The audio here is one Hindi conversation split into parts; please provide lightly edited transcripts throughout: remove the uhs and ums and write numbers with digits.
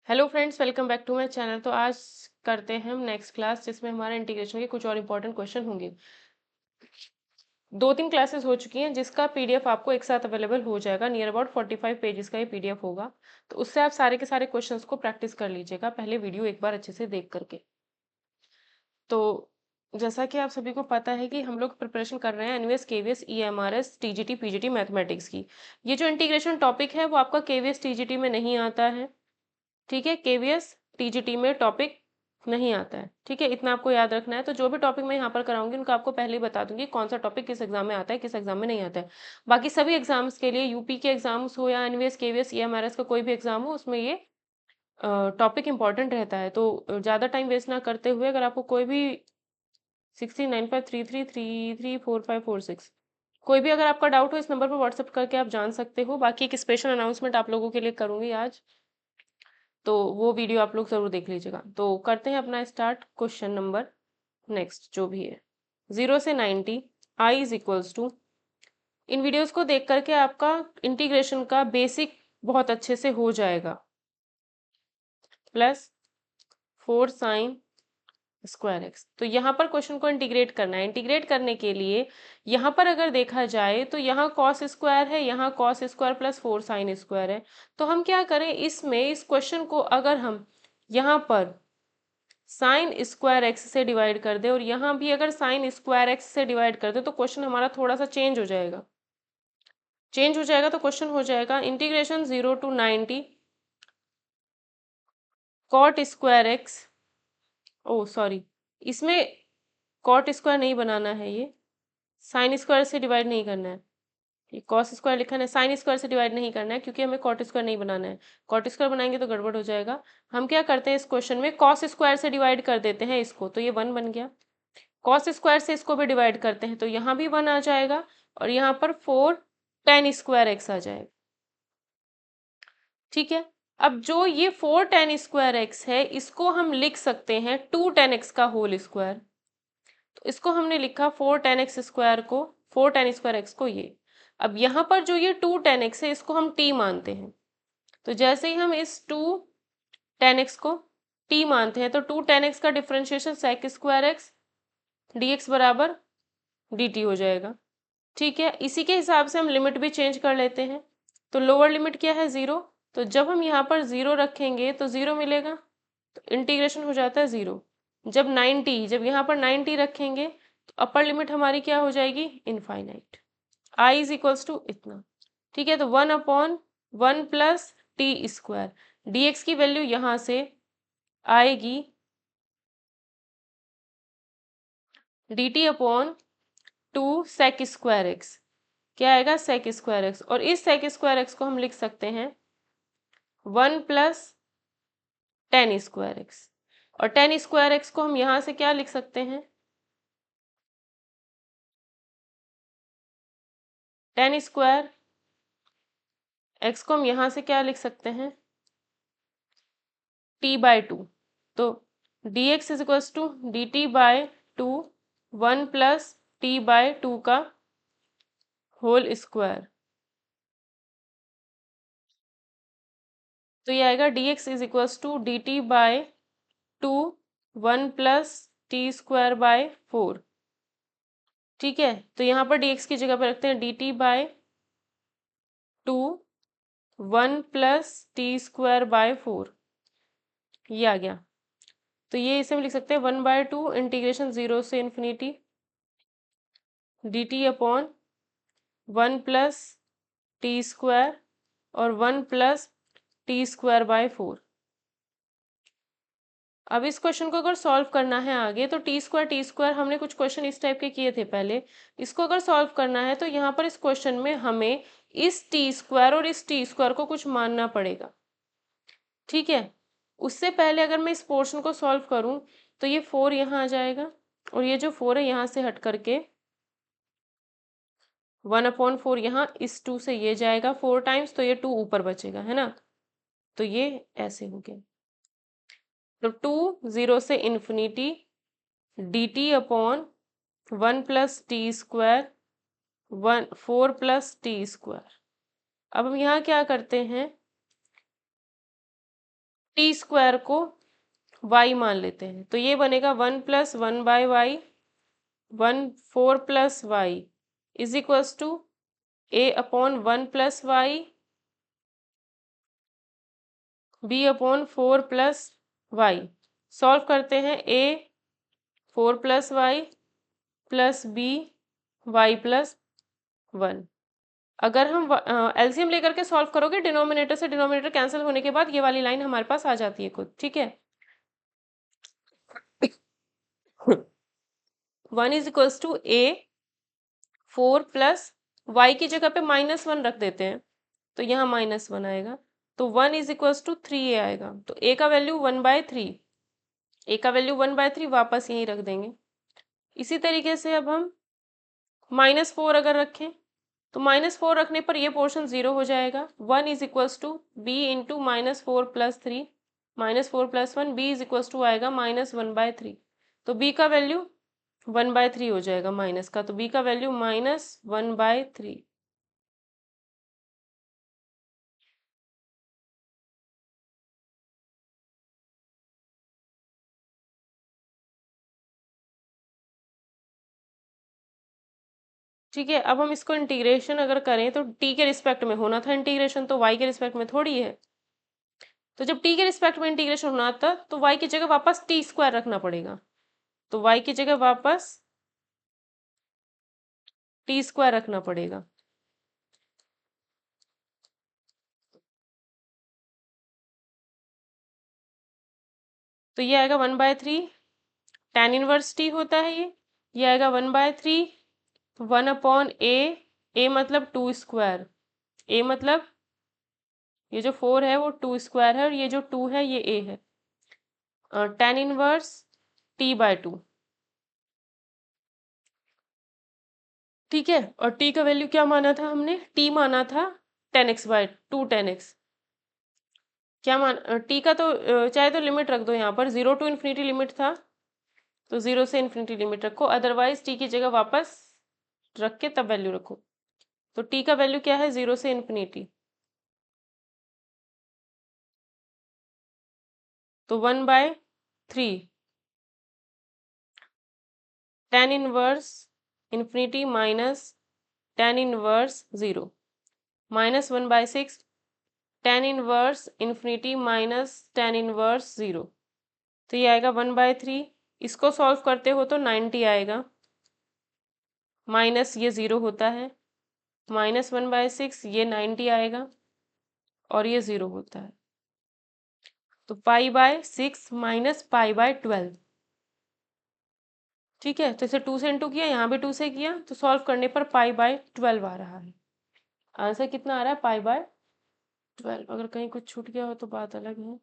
Hello friends, welcome back to my channel. तो आज करते हैं हम नेक्स्ट क्लास, जिसमें हमारे इंटीग्रेशन के कुछ और इम्पोर्टेंट क्वेश्चन होंगे। 2-3 क्लासेस हो चुकी हैं, जिसका पीडीएफ आपको एक साथ अवेलेबल हो जाएगा। नियर अबाउट 45 पेजेस का ये पीडीएफ होगा। तो उससे आप सारे के सारे क्वेश्चंस को प्रैक्टिस कर लीजिएगा, पहले वीडियो एक बार अच्छे से देख करके। तो जैसा कि आप सभी को पता है कि हम लोग प्रिपरेशन कर रहे हैं NVS, KVS, EMRS, TGT, PGT mathematics की। ये जो इंटीग्रेशन टॉपिक है वो आपका केवीएस टीजीटी में नहीं आता है। ठीक है, केवीएस टीजीटी में टॉपिक नहीं आता है। ठीक है, इतना आपको याद रखना है। तो जो भी टॉपिक मैं यहाँ पर कराऊंगी उनका आपको पहले ही बता दूंगी कौन सा टॉपिक किस एग्जाम में आता है, किस एग्जाम में नहीं आता है। बाकी सभी एग्जाम्स के लिए, यूपी के एग्जाम्स हो या एनवीएस, केवीएस, ईएमआरएस का कोई भी एग्जाम हो, उसमें ये टॉपिक इंपॉर्टेंट रहता है। तो ज़्यादा टाइम वेस्ट ना करते हुए, अगर आपको कोई भी 169533334546 कोई भी अगर आपका डाउट हो, इस नंबर पर व्हाट्सएप करके आप जान सकते हो। बाकी एक स्पेशल अनाउंसमेंट आप लोगों के लिए करूंगी आज, तो वो वीडियो आप लोग जरूर देख लीजिएगा। तो करते हैं अपना स्टार्ट। क्वेश्चन नंबर नेक्स्ट जो भी है, 0 से 90 आई इज इक्वल्स टू। इन वीडियोस को देख करके आपका इंटीग्रेशन का बेसिक बहुत अच्छे से हो जाएगा। +4 sin² तो यहाँ पर क्वेश्चन को इंटीग्रेट करना है। इंटीग्रेट करने के लिए यहाँ पर अगर देखा जाए तो यहाँ कॉस स्क्वायर है, यहाँ कॉस स्क्वायर +4 sin² है। तो हम क्या करें, इसमें इस क्वेश्चन को अगर हम यहाँ पर sin² x से डिवाइड कर दे और यहाँ भी अगर sin² x से डिवाइड कर दे, तो क्वेश्चन हमारा थोड़ा सा चेंज हो जाएगा। चेंज हो जाएगा तो क्वेश्चन हो जाएगा integration 0 to 90 cot²x। O sorry, इसमें cot² नहीं बनाना है, ये sin² से डिवाइड नहीं करना है। ये cos² लिखा है, sin² से डिवाइड नहीं करना है, क्योंकि हमें cot² नहीं बनाना है। cot² बनाएंगे तो गड़बड़ हो जाएगा। हम क्या करते हैं, इस क्वेश्चन में cos² से डिवाइड कर देते हैं इसको, तो ये 1 बन गया। cos² से इसको भी डिवाइड करते हैं तो यहाँ भी 1 आ जाएगा, और यहाँ पर 4 tan² x आ जाएगा। ठीक है, अब जो ये 4 tan² x है, इसको हम लिख सकते हैं 2 tan x का होल स्क्वायर। तो इसको हमने लिखा 4 tan x² को, 4 tan² x को ये। अब यहाँ पर जो ये 2 tan x है, इसको हम t मानते हैं। तो जैसे ही हम इस 2 tan x को t मानते हैं, तो 2 tan x का डिफरेंशिएशन sec² x dx बराबर dt हो जाएगा। ठीक है, इसी के हिसाब से हम लिमिट भी चेंज कर लेते हैं। तो लोअर लिमिट क्या है, 0। तो जब हम यहाँ पर 0 रखेंगे तो 0 मिलेगा, तो इंटीग्रेशन हो जाता है 0। जब यहाँ पर 90 रखेंगे तो अपर लिमिट हमारी क्या हो जाएगी, infinite. I is equals to इतना। ठीक है, तो 1/1 + t²। dx की वैल्यू यहाँ से आएगी dt/2 sec²x। क्या आएगा, sec²x। और इस sec²x को हम लिख सकते हैं 1 + tan²x। और tan²x को हम यहाँ से क्या लिख सकते हैं, tan²x को हम यहाँ से क्या लिख सकते हैं, t/2। तो dx is equals to dt/2 1 + t/2 का होल स्क्वायर। तो ये आएगा dx is equals to dt/2 1 + t²/4। ठीक है, तो यहाँ पर dx की जगह पर रखते हैं dt/2 1 + t²/4। ये आ गया। तो ये इसे हम लिख सकते हैं 1/2 इंटीग्रेशन 0 से इन्फिनिटी dt/1 + t² और 1 + t²/4। अब इस क्वेश्चन को अगर सॉल्व करना है आगे, तो t² हमने कुछ क्वेश्चन इस टाइप के किए थे पहले। इसको अगर सॉल्व करना है तो यहाँ पर इस क्वेश्चन में हमें इस t² और इस t² को कुछ मानना पड़ेगा। ठीक है, उससे पहले अगर मैं इस पोर्शन को सॉल्व करूं, तो ये 4 यहाँ आ जाएगा, और ये जो 4 है यहाँ से हट करके 1/4 यहाँ इस 2 से ये जाएगा 4 टाइम्स, तो ये 2 ऊपर बचेगा, है ना। तो ये ऐसे हो गया। तो 2 0 से इन्फिनिटी dt/1 + t² 4 + t²। अब हम यहाँ क्या करते हैं, टी स्क्वायर को y मान लेते हैं, तो ये बनेगा 1+1/y 4+y is equals to a/1+y b/4+y। Solve करते हैं, a 4+y plus b y+1। अगर हम एलसीएम लेकर के सॉल्व करोगे, डिनोमिनेटर से डिनोमिनेटर कैंसिल होने के बाद ये वाली लाइन हमारे पास आ जाती है खुद, ठीक है। 1 is equals to a 4+y की जगह पे -1 रख देते हैं, तो यहाँ -1 आएगा, तो 1 इज इक्वल्स टू 3a आएगा। तो a का वैल्यू 1/3, a का वैल्यू 1/3 वापस यहीं रख देंगे। इसी तरीके से अब हम -4 अगर रखें, तो -4 रखने पर ये पोर्शन 0 हो जाएगा। 1 is equals to b into -4+3 -4+1 b is equals to आएगा -1/3। तो b का वैल्यू 1/3 हो जाएगा माइनस का, तो b का वैल्यू -1/3। ठीक है, अब हम इसको इंटीग्रेशन अगर करें तो t के रिस्पेक्ट में होना था इंटीग्रेशन, तो y के रिस्पेक्ट में थोड़ी है। तो जब t के रिस्पेक्ट में इंटीग्रेशन होना था तो y की जगह वापस t स्क्वायर रखना पड़ेगा, तो y की जगह वापस t स्क्वायर रखना पड़ेगा। तो ये आएगा 1/3, tan इनवर्स t होता है ये आएगा 1/3 1/a, a मतलब 2 स्क्वायर, a मतलब ये जो 4 है वो 2 स्क्वायर है और ये जो 2 है ये a है, tan इनवर्स t/2। ठीक है, और t का वैल्यू क्या माना था हमने, t माना था 10x/2 10x। क्या मान t का तो चाहे तो लिमिट रख दो, यहाँ पर 0 to इन्फिनिटी लिमिट था, तो 0 से इन्फिनिटी लिमिट रखो, अदरवाइज t की जगह वापस रख के तब वैल्यू रखो। तो t का वैल्यू क्या है 0 से इन्फिनिटी, तो 1/3 tan inverse infinity minus tan inverse 0 -1/6 tan inverse infinity minus tan inverse 0। तो ये आएगा 1/3, इसको सॉल्व करते हो तो 90 आएगा, माइनस ये 0 होता है, -1/6 ये 90 आएगा और ये 0 होता है, तो π/6 माइनस π/12। ठीक है, तो इसे 2 से इंटू किया, यहाँ भी 2 से किया, तो सॉल्व करने पर π/12 आ रहा है। आंसर कितना आ रहा है π/12। अगर कहीं कुछ छूट गया हो तो बात अलग है।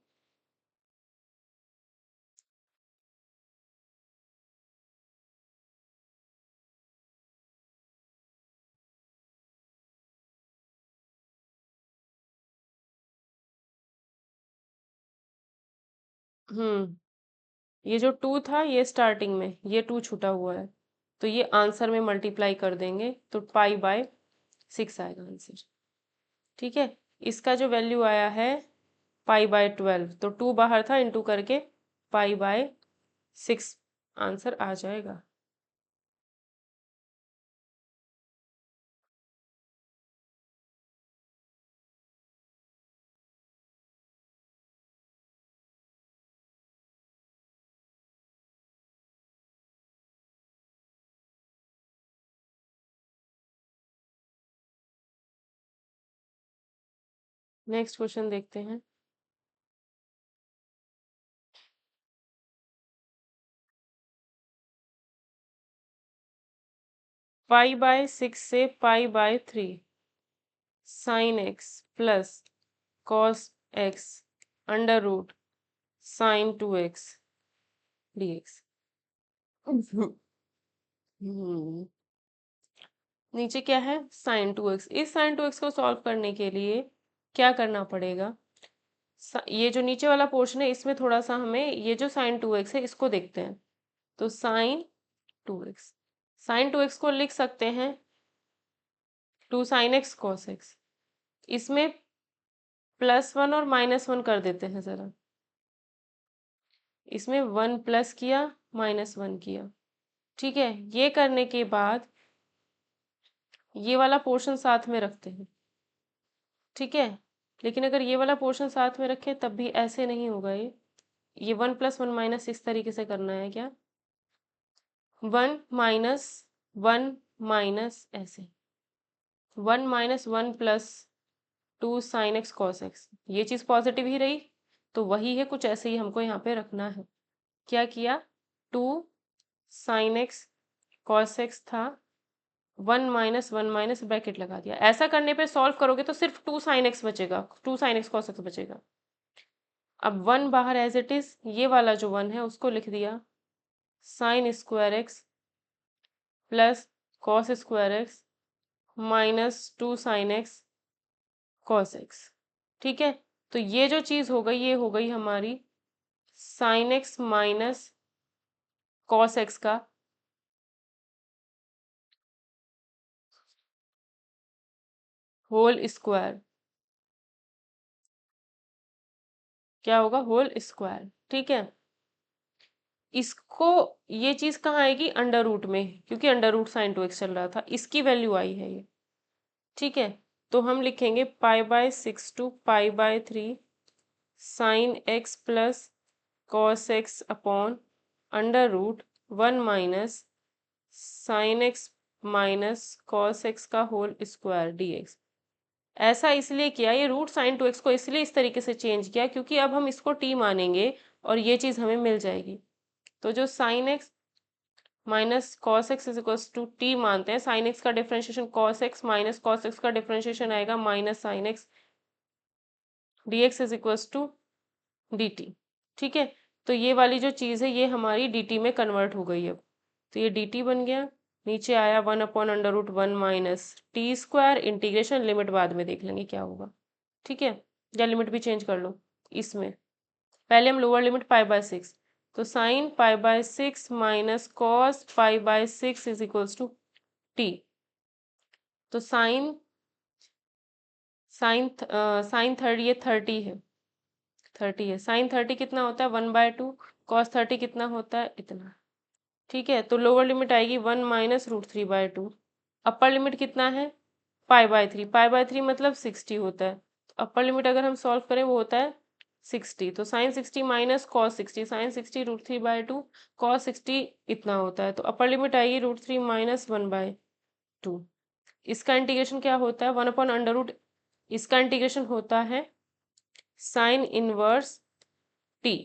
ये जो 2 था ये स्टार्टिंग में, ये 2 छूटा हुआ है, तो ये आंसर में मल्टीप्लाई कर देंगे तो π/6 आएगा आंसर। ठीक है, इसका जो वैल्यू आया है π/12, तो 2 बाहर था, इंटू करके π/6 आंसर आ जाएगा। नेक्स्ट क्वेश्चन देखते हैं। π/6 से π/3 sin x plus cos x under root sin 2x dx। नीचे क्या है sin 2x, इस sin 2x को सॉल्व करने के लिए क्या करना पड़ेगा, ये जो नीचे वाला पोर्शन है इसमें थोड़ा सा हमें ये जो sin 2x है इसको देखते हैं, तो sin 2x, sin 2x को लिख सकते हैं 2 sin x cos x, इसमें +1 और -1 कर देते हैं ज़रा, इसमें 1 प्लस किया -1 किया। ठीक है, ये करने के बाद ये वाला पोर्शन साथ में रखते हैं। ठीक है, लेकिन अगर ये वाला पोर्शन साथ में रखें तब भी ऐसे नहीं होगा ये 1 + 1 माइनस इस तरीके से करना है क्या, 1 माइनस 1 माइनस ऐसे 1 - 1 + 2 sin x cos x, ये चीज़ पॉजिटिव ही रही तो वही है, कुछ ऐसे ही हमको यहाँ पे रखना है। क्या किया, 2 sin x cos x था, 1 - 1 माइनस ब्रैकेट लगा दिया। ऐसा करने पे सॉल्व करोगे तो सिर्फ 2 sin x बचेगा, 2 sin x cos x बचेगा। अब 1 बाहर एज इट इज, ये वाला जो 1 है उसको लिख दिया sin square x plus cos square x -2 sin x cos x। ठीक है, तो ये जो चीज हो गई ये हो गई हमारी sin x minus cos x का होल स्क्वायर। क्या होगा, होल स्क्वायर। ठीक है, इसको ये चीज कहाँ आएगी, अंडर रूट में, क्योंकि अंडर रूट साइन 2x चल रहा था, इसकी वैल्यू आई है ये। ठीक है, तो हम लिखेंगे π/6 to π/3 sin x plus cos x upon under root 1 minus sin x minus cos x का होल स्क्वायर dx। ऐसा इसलिए किया, ये रूट साइन 2x को इसलिए इस तरीके से चेंज किया क्योंकि अब हम इसको t मानेंगे और ये चीज़ हमें मिल जाएगी। तो जो sine x minus cos x is equals to T मानते हैं, साइन एक्स का differentiation cos x minus cos x का डिफरेंशिएशन आएगा minus sine x d x is equals to d t. ठीक है, तो ये वाली जो चीज़ है ये हमारी डी टी में कन्वर्ट हो गई अब, तो ये डी टी बन गया, नीचे आया 1/√1 minus T square, integration limit बाद में देख लेंगे क्या होगा। ठीक है, या लिमिट भी चेंज कर लो इसमें, पहले हम लोअर लिमिट π/6, तो sine π/6 minus cos π/6 is equals to t. तो साइन साइन साइन 30, ये 30 है, साइन 30 कितना होता है 1/2, कॉस 30 कितना होता है इतना। ठीक है, तो लोअर लिमिट आएगी 1 - √3/2, अपर लिमिट कितना है π/3, π/3 मतलब 60 होता है, तो अपर लिमिट अगर हम सॉल्व करें वो होता है 60, तो sine 60 minus cos 60, sine 60 √3/2, cos 60 इतना होता है, तो अपर लिमिट आएगी √3 - 1/2। इसका इंटीग्रेशन क्या होता है 1/√, इसका इंटीग्रेशन होता है साइन इनवर्स टी,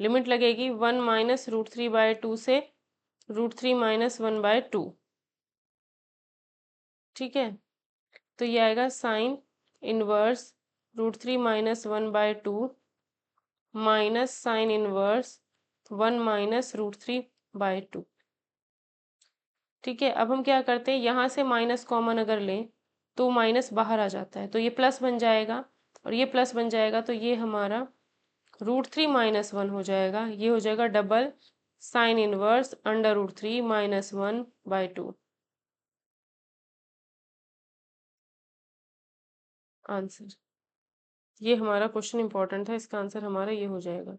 लिमिट लगेगी 1 - √3/2 से √3 - 1/2। ठीक है, तो ये आएगा sine inverse √3 - 1/2 minus sine inverse 1 - √3/2। ठीक है, अब हम क्या करते हैं, यहाँ से माइनस कॉमन अगर लें तो माइनस बाहर आ जाता है, तो ये प्लस बन जाएगा और ये प्लस बन जाएगा, तो ये हमारा √3 - 1 हो जाएगा, ये हो जाएगा डबल साइन इनवर्स √3 - 1/2। आंसर, ये हमारा क्वेश्चन इंपॉर्टेंट है, इसका आंसर हमारा ये हो जाएगा।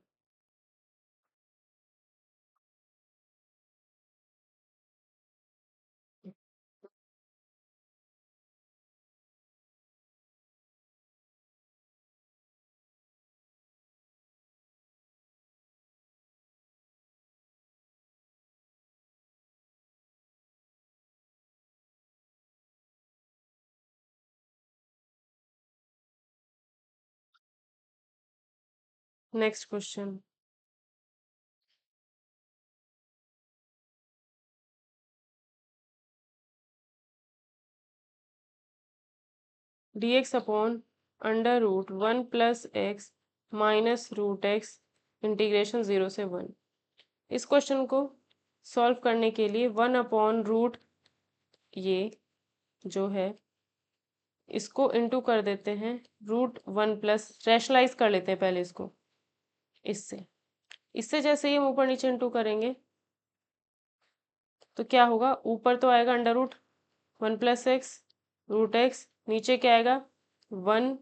Next question, dx upon √1 + x minus √x integration 0 से 1। इस क्वेश्चन को सॉल्व करने के लिए 1/√, ये जो है इसको इंटू कर देते हैं √1 प्लस, रैशनलाइज कर लेते हैं पहले इसको, इससे इससे जैसे ही हम ऊपर नीचे इंटू करेंगे तो क्या होगा, ऊपर तो आएगा √1 + x √x, नीचे क्या आएगा 1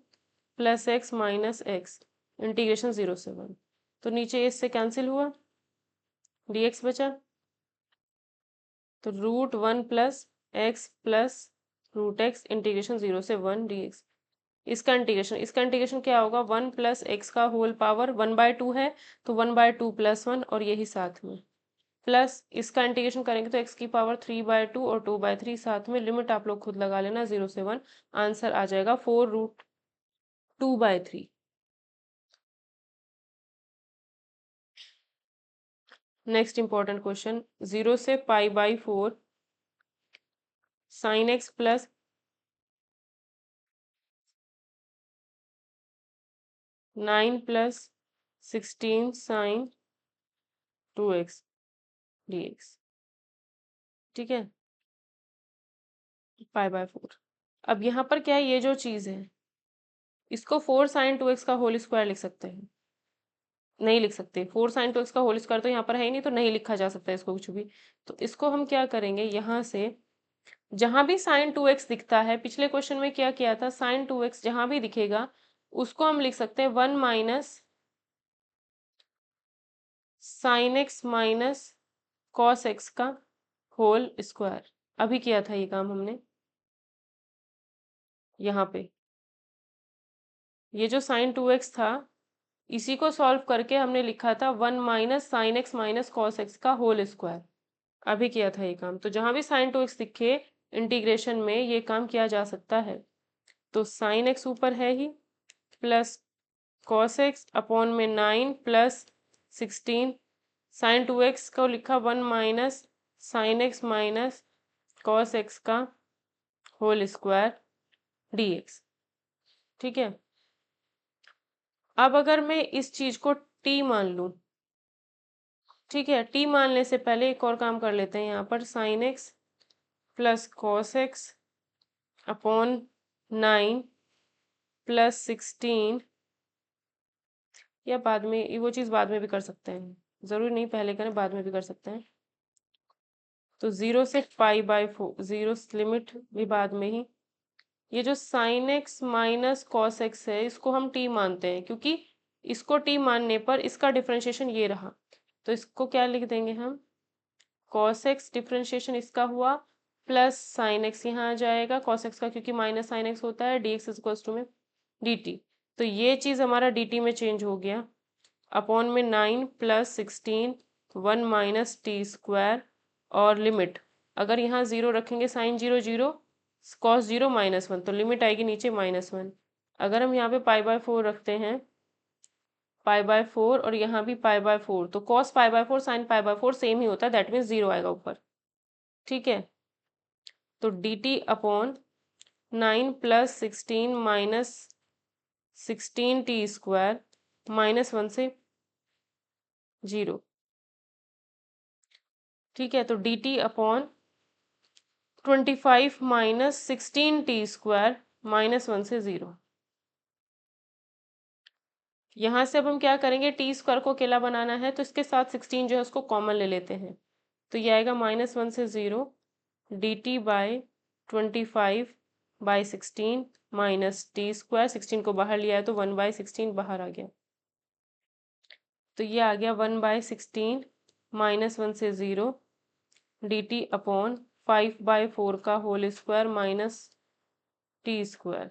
+ x माइनस x इंटीग्रेशन 0 से 1। तो नीचे इससे कैंसिल हुआ, dx बचा। तो √1 + x इंटीग्रेशन 0 से 1 dx। इसका इंटीग्रेशन क्या होगा, 1 + x का होल पावर 1/2 है, तो 1/2 + 1 और यही साथ में प्लस इसका इंटीग्रेशन करेंगे तो x की पावर 3/2 और 2/3 साथ में। लिमिट आप लोग खुद लगा लेना 0 से 1। आंसर आ जाएगा 4√2/3। नेक्स्ट इंपॉर्टेंट क्वेश्चन, 0 से π/4 sin x plus 9 + 16 sin 2x dx। ठीक है, π/4। अब यहाँ पर क्या है, ये जो चीज़ है इसको 4 sin 2x का होल स्क्वायर लिख सकते हैं, नहीं लिख सकते। 4 sin 2x का होल स्क्वायर तो यहाँ पर है ही नहीं, तो नहीं लिखा जा सकता इसको कुछ भी। तो इसको हम क्या करेंगे, यहाँ से जहां भी sin 2x दिखता है, पिछले क्वेश्चन में क्या किया था, sin 2x जहां भी दिखेगा उसको हम लिख सकते हैं 1 - sin x minus cos x का होल स्क्वायर। अभी किया था ये काम हमने यहाँ पे। ये जो sin 2x था इसी को सॉल्व करके हमने लिखा था 1 - sin x minus cos x का होल स्क्वायर। अभी किया था ये काम। तो जहां भी sin 2x दिखे इंटीग्रेशन में ये काम किया जा सकता है। तो sin x ऊपर है ही, प्लस cos x अपॉन में 9 + 16 sin 2x को लिखा 1 - sin x minus cos x का होल स्क्वायर dx। ठीक है, अब अगर मैं इस चीज को t मान लूं, ठीक है, t मानने से पहले एक और काम कर लेते हैं। यहाँ पर sin x plus cos x upon 9 + 16, या बाद में वो चीज़ बाद में भी कर सकते हैं, ज़रूरी नहीं पहले करें, बाद में भी कर सकते हैं। तो 0 से π/4, 0 लिमिट भी बाद में ही। ये जो sin x minus cos x है इसको हम t मानते हैं, क्योंकि इसको t मानने पर इसका डिफरेंशिएशन ये रहा। तो इसको क्या लिख देंगे हम, cos x डिफरेंशिएशन इसका हुआ प्लस sin x यहाँ आ जाएगा cos x का, क्योंकि माइनस sin x होता है, dx इक्वल्स टू में dt। तो ये चीज़ हमारा dt में चेंज हो गया, अपॉन में 9 + 16 1 - t²। और लिमिट अगर यहाँ 0 रखेंगे, साइन 0 0 cos 0 -1, तो लिमिट आएगी नीचे -1। अगर हम यहाँ पे π/4 रखते हैं, π/4 और यहाँ भी π/4, तो cos π/4 sin π/4 सेम ही होता है, दैट मीन्स 0 आएगा ऊपर। ठीक है, तो dt अपॉन 9 + 16 -16 t² -1 से 0। ठीक है, तो dt अपॉन 25 - 16 t² -1 से 0। यहाँ से अब हम क्या करेंगे, t² को अकेला बनाना है तो इसके साथ 16 जो है उसको कॉमन ले लेते हैं। तो ये आएगा -1 से 0 dt/25/16 -t²। 16 को बाहर लिया है तो 1/16 बाहर आ गया। तो ये आ गया 1/16 -1 से 0 dt अपॉन 5/4 का होल स्क्वायर माइनस t²।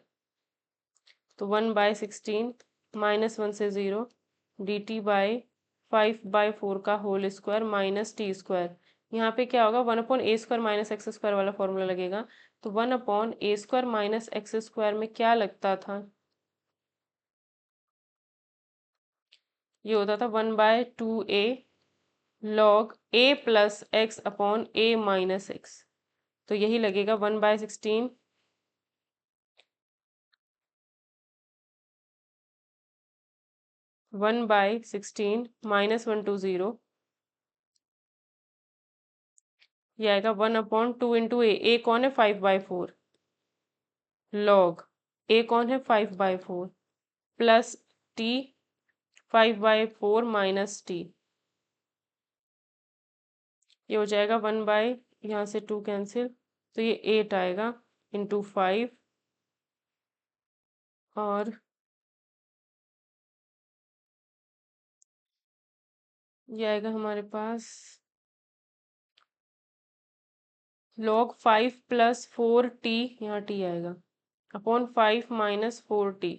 तो 1/16 -1 से 0 dt/5/4 का होल स्क्वायर माइनस t²। यहाँ पे क्या होगा, 1/a² - x² वाला फॉर्मूला लगेगा। तो 1/a² - x² में क्या लगता था, ये होता था 1/2a log a + x upon a - x। तो यही लगेगा 1/16 -1 to 0, ये आएगा 1/2 इंटू a कौन है 5/4 log a कौन है 5/4 प्लस t 5/4 माइनस t। ये हो जाएगा 1 यहाँ से 2 कैंसिल, तो ये 8 आएगा इंटू 5 और ये आएगा हमारे पास log 5 प्लस 4t, यहाँ t आएगा, अपॉन 5 माइनस 4t।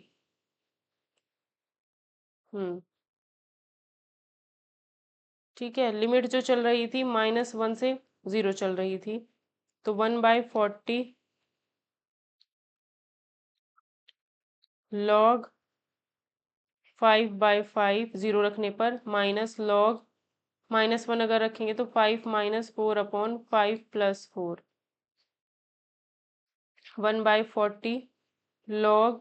ठीक है, लिमिट जो चल रही थी -1 से 0 चल रही थी, तो 1/40 log 5/5 0 रखने पर माइनस log -1 अगर रखेंगे तो 5 minus 4 upon 5 plus 4 1/40 log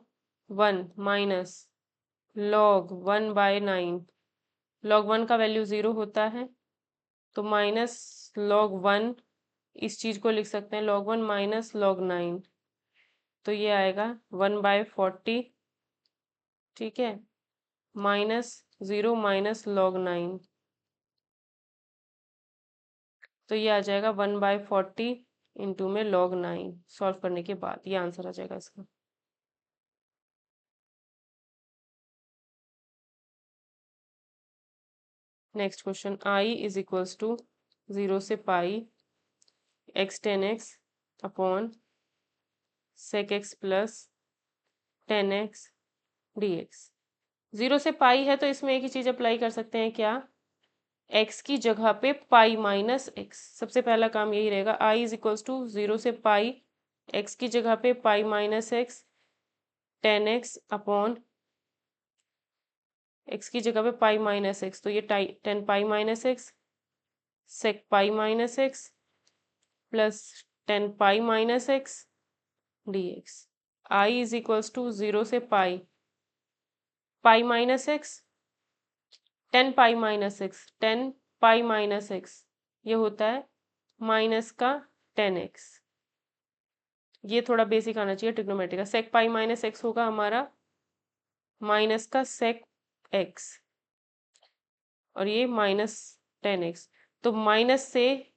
1 minus log 1/9। log 1 का वैल्यू 0 होता है, तो माइनस log 1, इस चीज को लिख सकते हैं log 1 माइनस log 9, तो ये आएगा 1/40। ठीक है, -0 माइनस log 9, तो ये आ जाएगा 1/40 इंटू में log 9। सॉल्व करने के बाद ये आंसर आ जाएगा इसका। Next question, i is equals to 0 से pi x tan x upon sec x plus tan x dx। 0 से पाई है तो इसमें एक ही चीज अप्लाई कर सकते हैं, क्या? x की जगह पे पाई माइनस एक्स, सबसे पहला काम यही रहेगा। i इज इक्वल्स टू 0 से पाई, x की जगह पे पाई minus x, tan x upon x की जगह पे पाई माइनस एक्स, तो ये 10 pi minus x sec pi minus x plus 10 pi minus x dx। i is equals to 0 से pi, pi minus x 10 pi minus x, 10 pi minus x, ये होता है माइनस का 10x। ये थोड़ा बेसिक आना चाहिए ट्रिग्नोमेट्री का। सेक पाई माइनस एक्स होगा हमारा माइनस का सेक एक्स, और ये -10x, तो माइनस से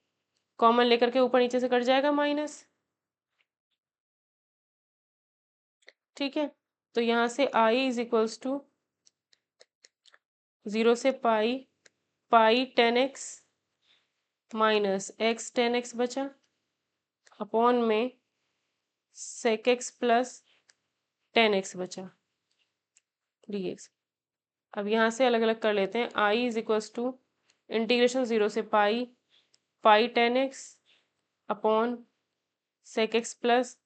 कॉमन लेकर के ऊपर नीचे से कट जाएगा माइनस। ठीक है, तो यहाँ से i इज इक्वल्स टू 0 से pi, pi 10x minus x 10x बचा अपॉन में सेक एक्स प्लस 10x बचा dx। अब यहाँ से अलग अलग कर लेते हैं। i is equals to integration 0 से pi, pi 10x upon sec x plus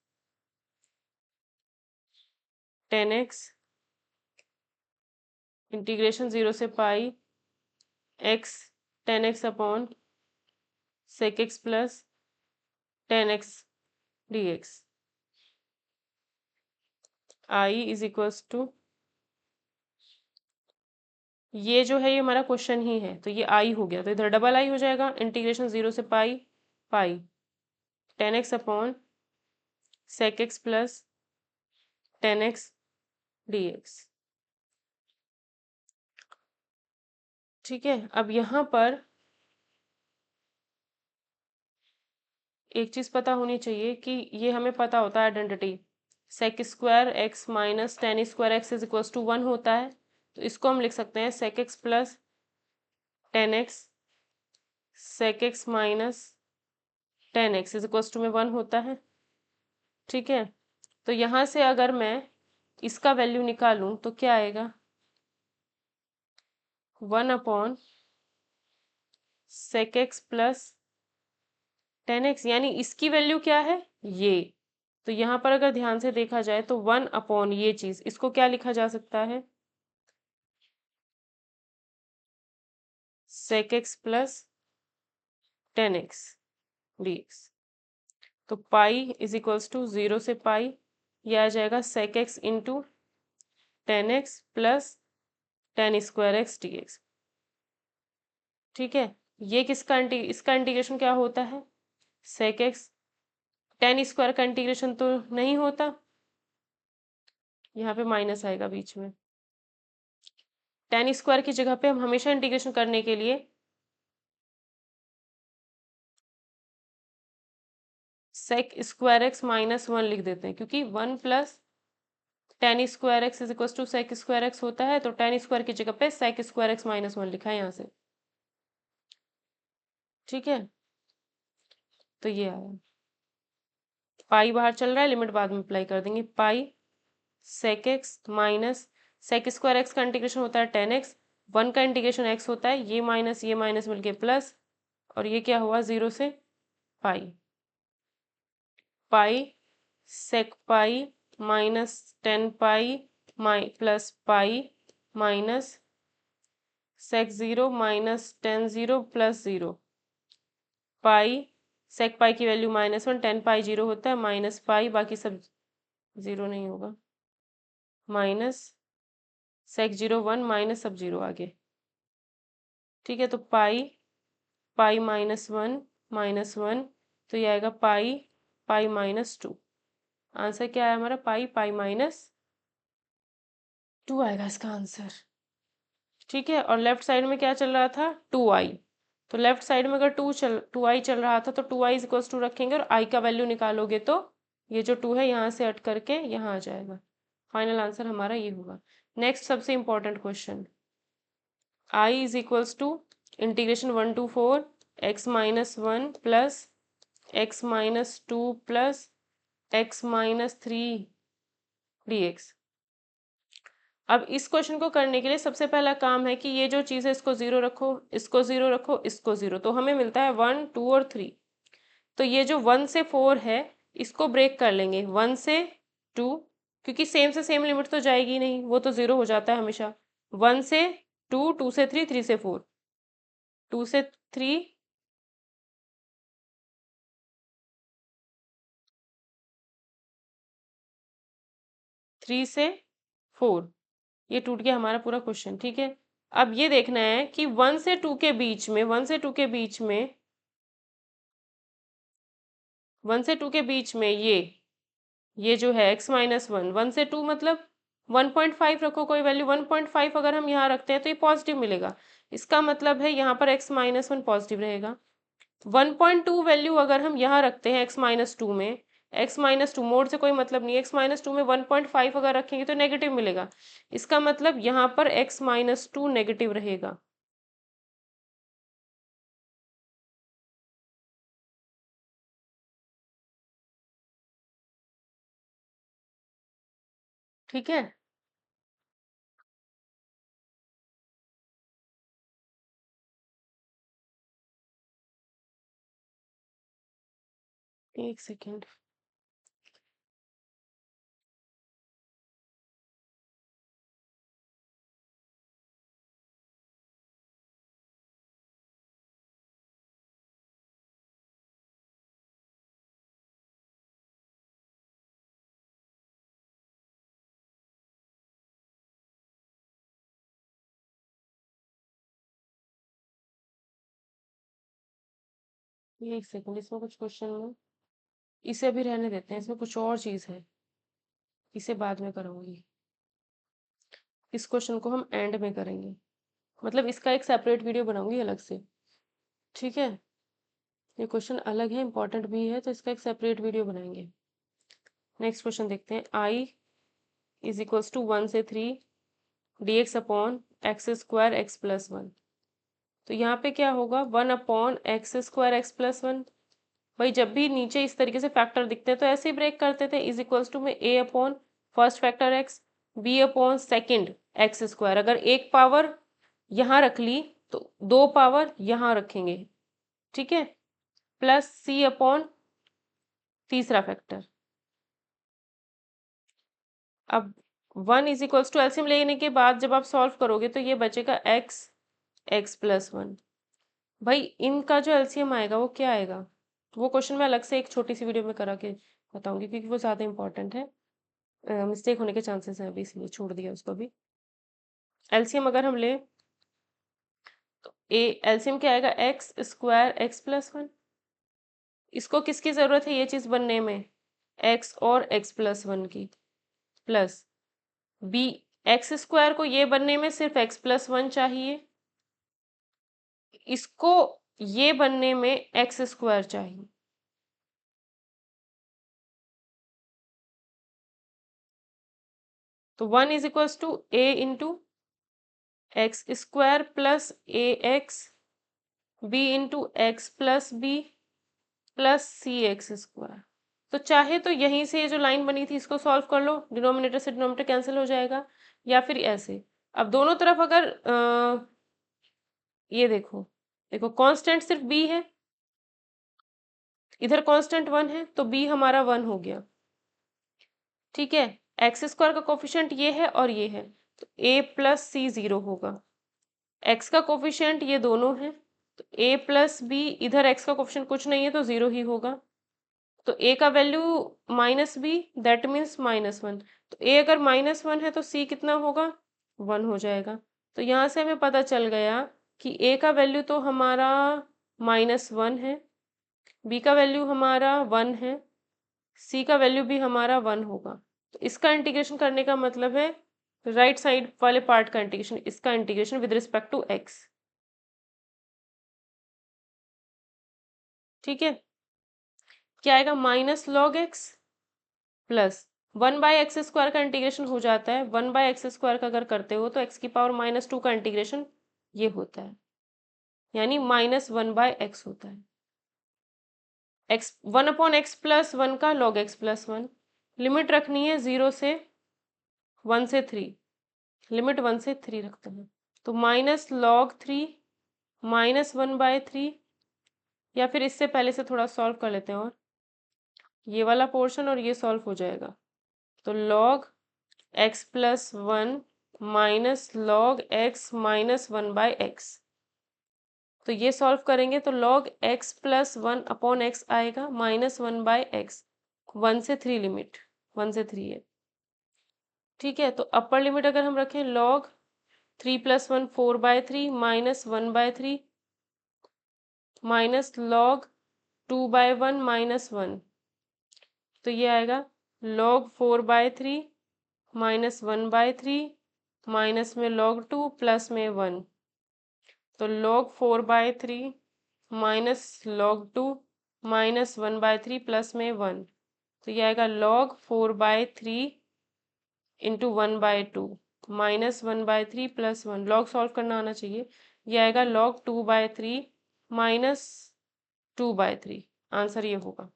10x integration 0 से pi x 10x upon sec x plus 10x dx। i is equals to, ये जो है ये हमारा क्वेश्चन ही है, तो ये i हो गया, तो इधर डबल i हो जाएगा। इंटीग्रेशन 0 से pi, pi 10x upon sec x plus 10x dx। ठीक है, अब यहाँ पर एक चीज पता होनी चाहिए कि ये हमें पता होता है identity, sec square x minus tan square x is equals to 1 होता है, तो इसको हम लिख सकते हैं sec x plus 10x sec x minus 10x is equals to में 1 होता है। ठीक है, तो यहाँ से अगर मैं इसका वैल्यू निकालूं तो क्या आएगा, 1 upon sec x plus 10x, यानी इसकी वैल्यू क्या है, ये। तो यहाँ पर अगर ध्यान से देखा जाए तो 1 अपॉन ये चीज, इसको क्या लिखा जा सकता है, सेक एक्स प्लस 10x dx। तो पाई इज इक्वल्स टू 0 से पाई, ये आ जाएगा sec x into 10x plus 10 square x dx। ठीक है, ये किसका इसका इंटीग्रेशन क्या होता है, सेक एक्स 10 स्क्वायर का इंटीग्रेशन तो नहीं होता, यहाँ पे माइनस आएगा बीच में। 10 स्क्वायर की जगह पे हम हमेशा इंटीग्रेशन करने के लिए सेक स्क्वायर एक्स माइनस 1 लिख देते हैं, क्योंकि 1 plus 10 square x is equal to sec square x होता है, तो 10 स्क्वायर की जगह पे सेक स्क्वायर एक्स माइनस 1 लिखा है यहाँ से। ठीक है, तो ये आया। पाई बाहर चल रहा है, लिमिट बाद में अप्लाई कर देंगे। Pi sec x minus sec square x का इंटीग्रेशन होता है 10x, 1 का इंटीग्रेशन x होता है, ये माइनस मिलके प्लस, और ये क्या हुआ 0 से pi. Pi sec pi minus 10 pi plus pi minus sec 0 minus 10 0 plus 0 pi sec pi की वैल्यू -1, 10 पाई 0 होता है, माइनस पाई बाकी सब 0 नहीं होगा, माइनस सेक 0 1 माइनस सब 0 आगे। ठीक है, तो पाई पाई -1 तो ये आएगा पाई पाई -2। आंसर क्या है हमारा? पाई पाई -2 आएगा इसका आंसर। ठीक है, और लेफ्ट साइड में क्या चल रहा था? 2i। तो लेफ्ट साइड में अगर 2i चल रहा था तो 2i इक्वल्स 2 रखेंगे और i का वैल्यू निकालोगे तो ये जो 2 है यहाँ से हट करके यहाँ आ जाएगा। फाइनल आंसर हमारा ये होगा। नेक्स्ट सबसे important question, i is equals to integration 1 to 4 x -1 plus x -2 plus x -3 dx। अब इस क्वेश्चन को करने के लिए सबसे पहला काम है कि ये जो चीज़ है इसको 0 रखो, इसको 0 रखो, इसको 0, तो हमें मिलता है 1 2 और 3। तो ये जो 1 से 4 है इसको ब्रेक कर लेंगे 1 से 2, क्योंकि सेम से सेम लिमिट तो जाएगी नहीं, वो तो 0 हो जाता है हमेशा। 1 से 2, 2 से 3, 3 से 4, 2 से 3, 3 से 4, ये टूट गया हमारा पूरा क्वेश्चन। ठीक है, अब ये देखना है कि 1 से 2 के बीच में 1 से 2 के बीच में 1 से 2 के बीच में ये जो है x-1, 1 से 2 मतलब 1.5 रखो कोई वैल्यू, 1.5 अगर हम यहाँ रखते हैं तो ये पॉजिटिव मिलेगा, इसका मतलब है यहाँ पर x-1 पॉजिटिव रहेगा। 1.2 वैल्यू अगर हम यहाँ रखते हैं x-2 में, x-2 मोड से कोई मतलब नहीं है, x-2 में 1.5 अगर रखेंगे तो नेगेटिव मिलेगा, इसका मतलब यहाँ पर x-2 नेगेटिव रहेगा। ठीक है, एक सेकेंड। एक सेकेंड, इसमें कुछ क्वेश्चन में इसे अभी रहने देते हैं, इसमें कुछ और चीज़ है, इसे बाद में करूँगी, इस क्वेश्चन को हम एंड में करेंगे, मतलब इसका एक सेपरेट वीडियो बनाऊंगी अलग से। ठीक है, ये क्वेश्चन अलग है, इंपॉर्टेंट भी है, तो इसका एक सेपरेट वीडियो बनाएंगे। नेक्स्ट क्वेश्चन देखते हैं, i इज इक्वल्स टू 1 से 3 dx upon x square x plus 1। तो यहाँ पे क्या होगा? 1 upon x square x plus 1। भाई जब भी नीचे इस तरीके से फैक्टर दिखते हैं तो ऐसे ही ब्रेक करते थे, इज इक्वल्स टू में a upon first factor x, b upon second x square, अगर एक पावर यहाँ रख ली तो 2 पावर यहाँ रखेंगे। ठीक है, प्लस c अपॉन तीसरा फैक्टर। अब 1 इज इक्वल्स टू एलसीएम लेने के बाद जब आप सॉल्व करोगे तो ये बचेगा x x प्लस 1। भाई इनका जो एलसीएम आएगा वो क्या आएगा? वो क्वेश्चन मैं अलग से एक छोटी सी वीडियो में करा के बताऊंगी, क्योंकि वो ज़्यादा इंपॉर्टेंट है, मिस्टेक होने के चांसेस हैं, अभी इसलिए छोड़ दिया उसको भी। एलसीएम अगर हम ले तो ए एलसीएम क्या आएगा? X square x plus 1। इसको किसकी ज़रूरत है ये चीज़ बनने में? एक्स और एक्स प्लस 1 की, प्लस बी एक्स स्क्वायर को ये बनने में सिर्फ एक्स प्लस 1 चाहिए, इसको ये बनने में एक्स स्क्वायर चाहिए। तो 1 is equals to A into x square plus A x b into x plus B plus C x square. तो चाहे तो यहीं से ये जो लाइन बनी थी इसको सॉल्व कर लो, डिनोमिनेटर से डिनोमिनेटर कैंसिल हो जाएगा, या फिर ऐसे। अब दोनों तरफ अगर ये देखो, देखो कांस्टेंट सिर्फ b है, इधर कांस्टेंट 1 है, तो b हमारा 1 हो गया। ठीक है, एक्स स्क्वायर का कोफिशिएंट ये है और ये है, तो a प्लस सी 0 होगा। x का कोफिशिएंट ये दोनों है, तो a प्लस बी, इधर x का कोफिशिएंट कुछ नहीं है तो 0 ही होगा। तो a का value minus B, that means -1। तो a अगर -1 है तो c कितना होगा, 1 हो जाएगा। तो यहाँ से हमें पता चल गया कि a का वैल्यू तो हमारा -1 है, b का वैल्यू हमारा 1 है, c का वैल्यू भी हमारा 1 होगा। तो इसका इंटीग्रेशन करने का मतलब है राइट साइड वाले पार्ट का इंटीग्रेशन, इसका integration with respect to x। ठीक है, क्या आएगा, minus log x plus 1/x² का इंटीग्रेशन हो जाता है, 1/x² का अगर करते हो तो x की पावर -2 का इंटीग्रेशन ये होता है, यानी -1/x होता है। x 1/x प्लस 1 का log x प्लस 1। लिमिट रखनी है 0 से 1 से 3, लिमिट 1 से 3 रखते हैं, तो -log 3 -1/3, या फिर इससे पहले से थोड़ा सॉल्व कर लेते हैं, और ये वाला पोर्शन और ये सॉल्व हो जाएगा। तो log x plus 1 minus log x minus 1/x। तो ये सॉल्व करेंगे तो log x plus 1 upon x आएगा -1/x, 1 से 3 लिमिट, 1 से 3 है। ठीक है, तो अपर लिमिट अगर हम रखें log 3 plus 1 4/3 minus 1/3 minus log 2/1 -1, तो ये आएगा log 4/3 -1/3 माइनस में log 2 प्लस में 1, तो log 4/3 minus log 2 minus 1/3 plus में 1, तो ये आएगा log 4/3 into 1/2 minus 1/3 plus 1, log solve करना आना चाहिए। ये आएगा log 2/3 माइनस 2/3, आंसर ये होगा।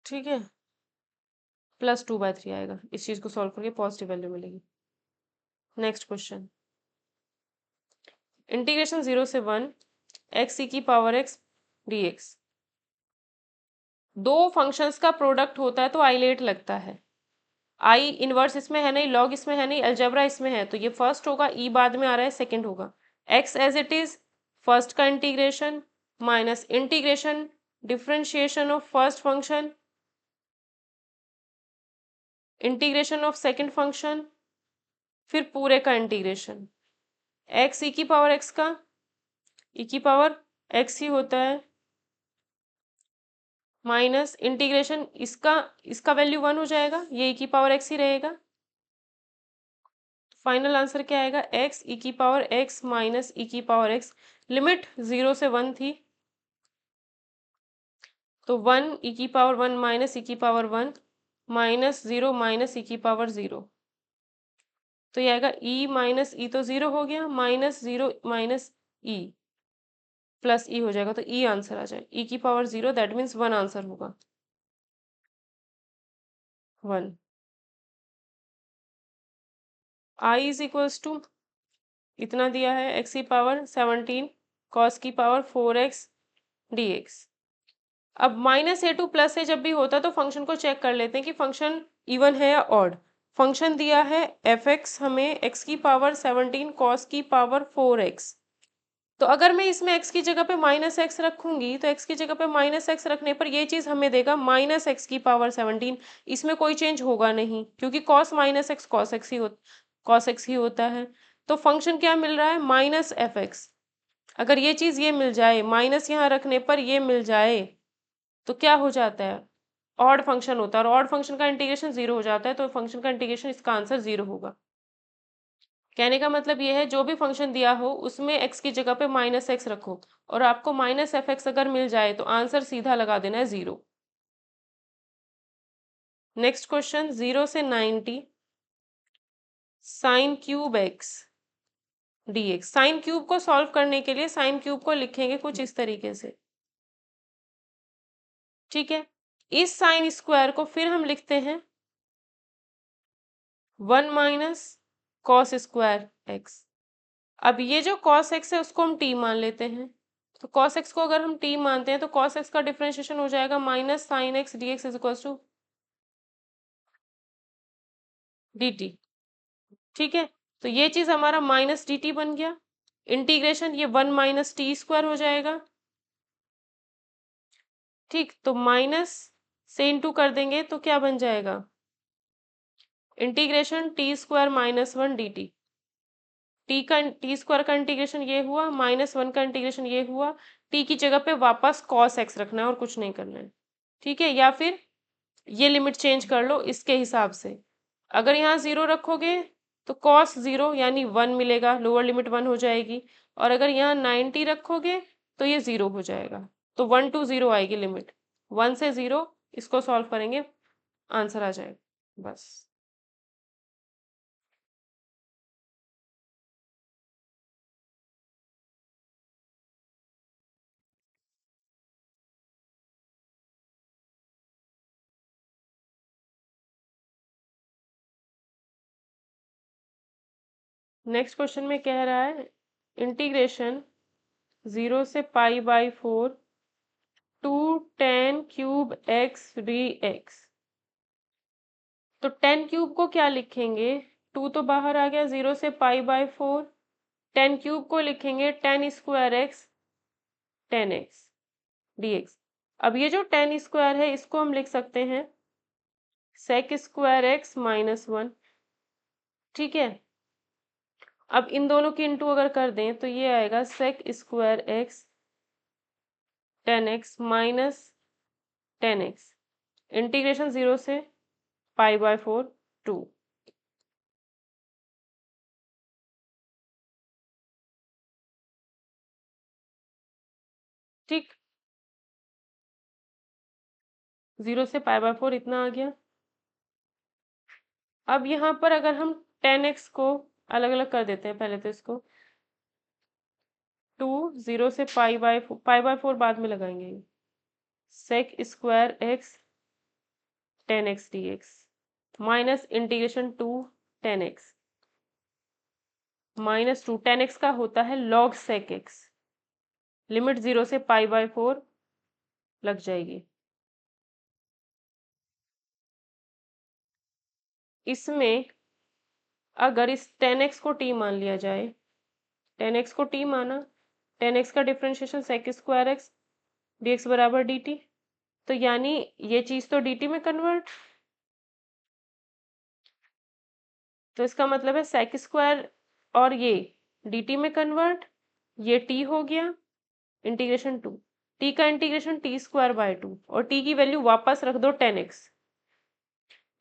ठीक है, +2/3 आएगा, इस चीज को सॉल्व करके पॉजिटिव वैल्यू मिलेगी। नेक्स्ट क्वेश्चन, इंटीग्रेशन 0 से 1 x e की पावर x dx। दो फंक्शंस का प्रोडक्ट होता है तो आइलेट लगता है। आई इनवर्स इसमें है नहीं, लॉग इसमें है नहीं, अलजेब्रा इसमें है, तो ये फर्स्ट होगा, ई बाद में आ रहा है, सेकंड होगा। X as it is first का integration minus integration differentiation of first function integration of second function, फिर पूरे का इंटीग्रेशन। एक्स ई की पावर एक्स का ई की पावर एक्स ही होता है, माइनस इंटीग्रेशन इसका इसका वैल्यू 1 हो जाएगा, ये ई की पावर एक्स ही रहेगा। फाइनल आंसर क्या आएगा, एक्स ई की पावर एक्स माइनस ई की पावर एक्स। लिमिट 0 से 1 थी, तो 1 ई की पावर 1 माइनस ई की पावर 1 माइनस 0 माइनस ई की पावर 0, तो ये आएगा ई माइनस ई, तो 0 हो गया, माइनस 0 माइनस ई प्लस ई हो जाएगा, तो ई आंसर आ जाए, ई की पावर 0 दैट मीन्स 1 आंसर होगा, 1। आई इज इक्वल्स टू इतना दिया है, एक्स की पावर 17 कॉस की पावर 4x dx। अब -a2 +a जब भी होता है तो फंक्शन को चेक कर लेते हैं कि फंक्शन इवन है या ऑड। फंक्शन दिया है f(x) हमें x की पावर 17 कॉस की पावर 4x, तो अगर मैं इसमें x की जगह पे -x रखूंगी तो x की जगह पे -x रखने पर ये चीज हमें देगा -x की पावर 17, इसमें कोई चेंज होगा नहीं क्योंकि cos -x cos x ही होता है। तो फंक्शन क्या मिल रहा है, -fx। अगर ये चीज ये मिल जाए, माइनस यहाँ रखने पर ये मिल जाए, तो क्या हो जाता है, ऑड फंक्शन होता है, और ऑड फंक्शन का इंटीग्रेशन 0 हो जाता है, तो फंक्शन का इंटीग्रेशन इसका आंसर 0 होगा। कहने का मतलब ये है जो भी फंक्शन दिया हो उसमें x की जगह पे -x रखो, और आपको -fx अगर मिल जाए तो आंसर सीधा लगा देना है 0। नेक्स्ट क्वेश्चन, 0 से 90 sine cube x dx। Sine cube को सॉल्व करने के लिए साइन क्यूब को लिखेंगे कुछ इस तरीके से, ठीक है। इस साइन स्क्वायर को फिर हम लिखते हैं 1 माइनस कॉस स्क्वायर एक्स। अब ये जो कॉस एक्स है उसको हम t मान लेते हैं, तो कॉस एक्स को अगर हम t मानते हैं तो कॉस एक्स का डिफरेंशिएशन हो जाएगा minus sine x d x is equal to d t, ठीक है। तो ये चीज हमारा माइनस डी टी बन गया, इंटीग्रेशन ये 1 माइनस टी स्क्वायर हो जाएगा, ठीक। तो माइनस से इंटू कर देंगे तो क्या बन जाएगा, integration T square minus 1 D T. T square का इंटीग्रेशन ये हुआ, माइनस 1 का इंटीग्रेशन ये हुआ, टी की जगह पे वापस कॉस एक्स रखना है और कुछ नहीं करना है, ठीक है। या फिर ये लिमिट चेंज कर लो इसके हिसाब से, अगर यहाँ 0 रखोगे तो कॉस 0 यानी 1 मिलेगा, लोअर लिमिट 1 हो जाएगी, और अगर यहाँ 90 रखोगे तो ये 0 हो जाएगा, तो 1 to 0 आएगी लिमिट, 1 से 0, इसको सॉल्व करेंगे आंसर आ जाएगा बस। नेक्स्ट क्वेश्चन में कह रहा है इंटीग्रेशन 0 से pi by 4 to tan cube x d x. तो टेन क्यूब को क्या लिखेंगे, 2 तो बाहर आ गया, 0 से पाई बाई 4, टेन क्यूब को लिखेंगे ten square x tan x d x. अब ये जो टेन स्क्वायर है इसको हम लिख सकते हैं सेक स्क्वायर एक्स माइनस 1, ठीक है। अब इन दोनों की इंटू अगर कर दें तो ये आएगा sec square x tan x minus tan x, integration 0 से पाई बाय 4 2, ठीक। 0 से पाई बाय 4 इतना आ गया। अब यहाँ पर अगर हम टेन एक्स को अलग अलग कर देते हैं, पहले तो इसको 2 0 से पाई बाय 4 बाद में लगाएंगे, sec square x tan x d x minus integration 2 tan x minus 2, tan x का होता है लॉग सेक एक्स, लिमिट 0 से पाई बाय 4 लग जाएगी। इसमें अगर इस टेन एक्स को टी मान लिया जाए, टेन एक्स को टी माना, टेन एक्स का differentiation sec square x d x बराबर डी टी, तो यानी ये चीज तो डी टी में कन्वर्ट, तो इसका मतलब है सेक स्क्वायर और ये डी टी में कन्वर्ट, ये टी हो गया इंटीग्रेशन 2, टी का इंटीग्रेशन टी स्क्वायर बाय 2, और टी की वैल्यू वापस रख दो टेन एक्स,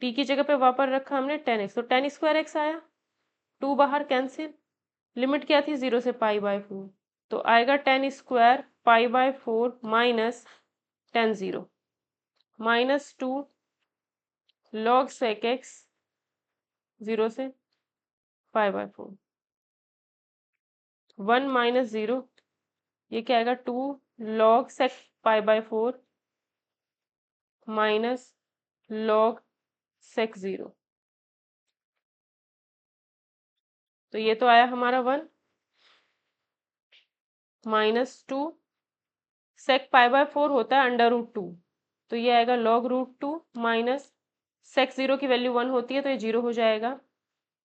टी की जगह पे वापस रखा हमने टेन एक्स, तो टेन स्क्वायर एक्स आया, 2 बाहर कैंसिल, लिमिट क्या थी 0 से पाई बाय 4, तो आएगा tan square pi by 4 minus tan 0 minus 2 log sec x 0 से पाई बाय 4, 1 माइनस 0, ये क्या आएगा 2 log sec pi by 4 minus log sec 0, तो ये तो आया हमारा 1 माइनस 2 सेक पाई बाय 4 होता है अंडर रूट 2, तो ये आएगा लॉग रूट 2 माइनस सेक 0 की वैल्यू 1 होती है तो ये 0 हो जाएगा,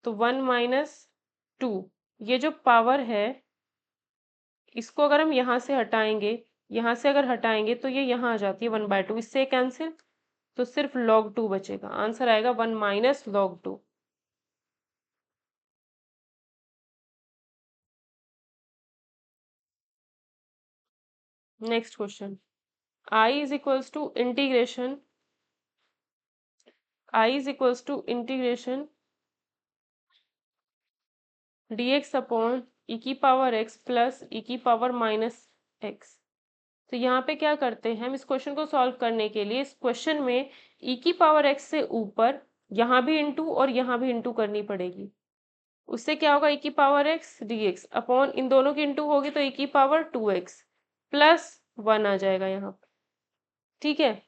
तो 1 माइनस 2, ये जो पावर है इसको अगर हम यहाँ से हटाएंगे, यहाँ से अगर हटाएंगे तो ये यहाँ आ जाती है 1 बाय 2, इससे कैंसिल, तो सिर्फ log 2 बचेगा, आंसर आएगा 1 minus log 2। Next question, i is equals to integration dx upon e की पावर x प्लस e की पावर माइनस x। तो यहाँ पे क्या करते हैं हम, इस क्वेश्चन को सॉल्व करने के लिए इस क्वेश्चन में e की पावर x से ऊपर यहाँ भी इंटू और यहाँ भी इंटू करनी पड़ेगी, उससे क्या होगा, e की पावर x dx अपॉन इन दोनों की इंटू होगी तो e की पावर 2x प्लस 1 आ जाएगा यहाँ पर। ठीक है,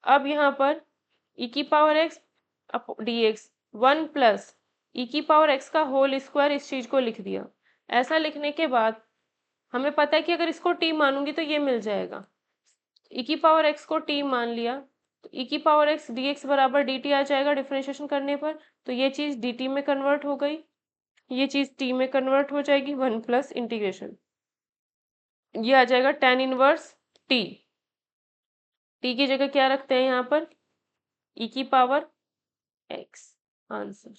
अब यहाँ पर e की power x dx 1 plus e की पावर x का होल स्क्वायर, इस चीज को लिख दिया। ऐसा लिखने के बाद हमें पता है कि अगर इसको t मानूंगी तो ये मिल जाएगा। e की पावर x को t मान लिया तो e की पावर x dx बराबर dt आ जाएगा डिफरेंशिएशन करने पर, तो ये चीज dt में कन्वर्ट हो गई, ये चीज t में कन्वर्ट हो जाएगी, 1 प्लस इंटीग्रेशन, ये आ जाएगा tan इनवर्स t। t की जगह क्या रखते हैं यहाँ पर, e की power x। Answer.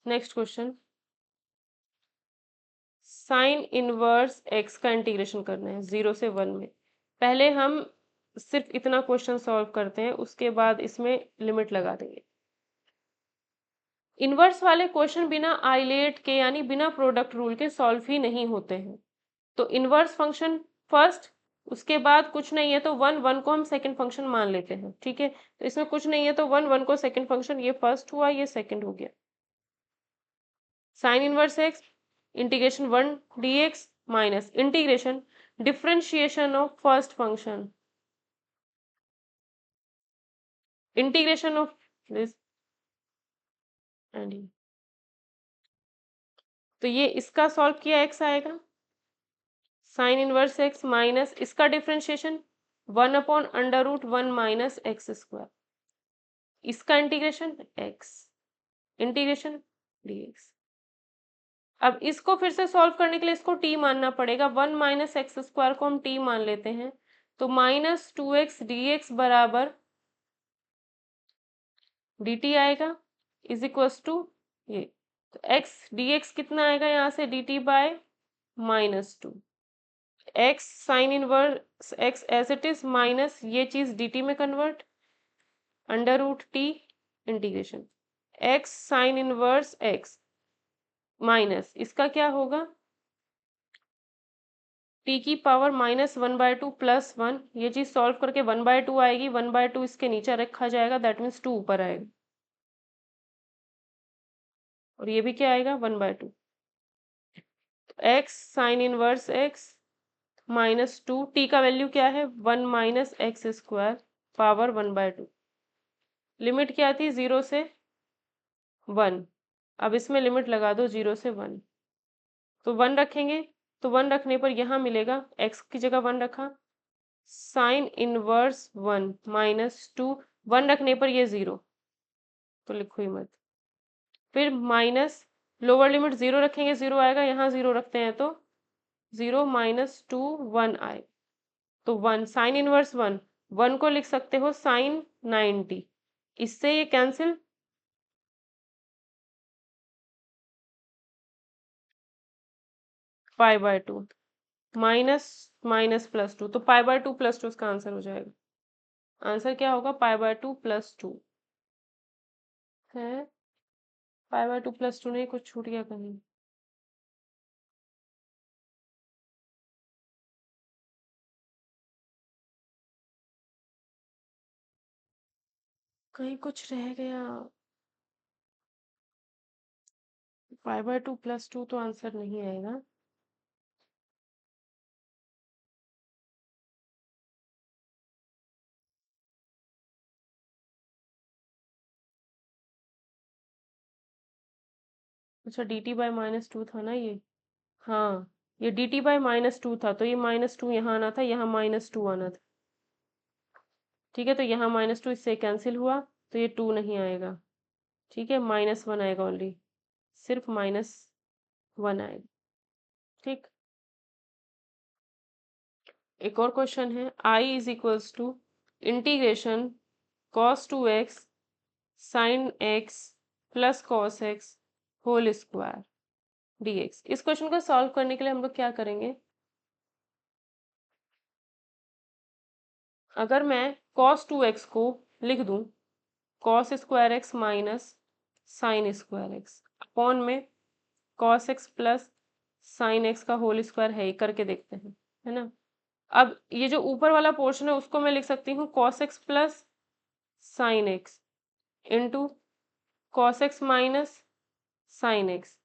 Next question, sign inverse x का इंटीग्रेशन करना है 0 से 1 में। पहले हम सिर्फ इतना क्वेश्चन सॉल्व करते हैं, उसके बाद इसमें लिमिट लगा देंगे। इनवर्स वाले क्वेश्चन बिना आइलेट के यानी बिना प्रोडक्ट रूल के सॉल्व ही नहीं होते हैं। तो इनवर्स फंक्शन फर्स्ट, उसके बाद कुछ नहीं है तो वन को हम सेकंड फंक्शन मान लेते हैं। ठीक है, तो इसमें कुछ नहीं है तो वन को सेकंड फंक्शन, ये फर्स्ट हुआ ये सेकंड हो गया। Sine inverse x integration 1 dx minus integration differentiation of first function integration of this and तो ये इसका सॉल्व किया x आएगा, साइन इनवर्स एक्स माइनस इसका डिफरेंशिएशन 1/√1 माइनस एक्स स्क्वायर, इसका इंटीग्रेशन x इंटीग्रेशन dx। अब इसको फिर से सॉल्व करने के लिए इसको t मानना पड़ेगा, 1 माइनस एक्स स्क्वायर को हम t मान लेते हैं, तो -2x dx बराबर dt आएगा इज इक्वल्स टू ये, तो x dx कितना आएगा यहाँ से, dt by -2 x sine inverse x as it is minus ये चीज dt में convert √t integration x sine inverse x minus इसका क्या होगा, t की पावर -1/2 प्लस 1, ये चीज सॉल्व करके 1/2 आएगी, 1/2 इसके नीचे रखा जाएगा, दैट मीन्स 2 ऊपर आएगा, और ये भी क्या आएगा 1/2। x sine inverse x -2, t का वैल्यू क्या है 1 minus x square power 1/2, limit क्या थी 0 से 1, अब इसमें लिमिट लगा दो 0 से 1, तो 1 रखेंगे तो 1 रखने पर यहाँ मिलेगा, x की जगह 1 रखा, साइन इनवर्स 1 -2, 1 रखने पर ये 0 तो लिखो ही मत, फिर माइनस लोअर लिमिट 0 रखेंगे 0 आएगा, यहाँ 0 रखते हैं तो 0 -2 1 आए, तो 1 साइन इनवर्स 1 को लिख सकते हो साइन 90, इससे ये कैंसिल, π/2 माइनस माइनस +2, तो π/2 +2 इसका आंसर हो जाएगा। आंसर क्या होगा, π/2 +2 है, π/2 +2 नहीं, कुछ छूट गया कहीं, कहीं कुछ रह गया, π/2 +2 तो आंसर नहीं आएगा। अच्छा dt/-2 था ना ये, हाँ ये dt/-2 था, तो ये -2 यहाँ आना था, यहाँ -2 आना था। ठीक है, तो यहाँ -2 इससे कैंसिल हुआ, तो ये 2 नहीं आएगा। ठीक है, -1 आएगा ओनली, सिर्फ -1 आएगा। ठीक, एक और क्वेश्चन है, I is equals to integration cos 2x sin x plus cos x whole square dx। इस क्वेश्चन को सॉल्व करने के लिए हम लोग क्या करेंगे, अगर मैं cos 2x को लिख दूं cos square x minus sine square x upon में cos x plus sine x का होल स्क्वायर है, करके देखते हैं, है ना। अब ये जो ऊपर वाला पोर्शन है उसको मैं लिख सकती हूँ cos x plus sine x into cos x minus sine x.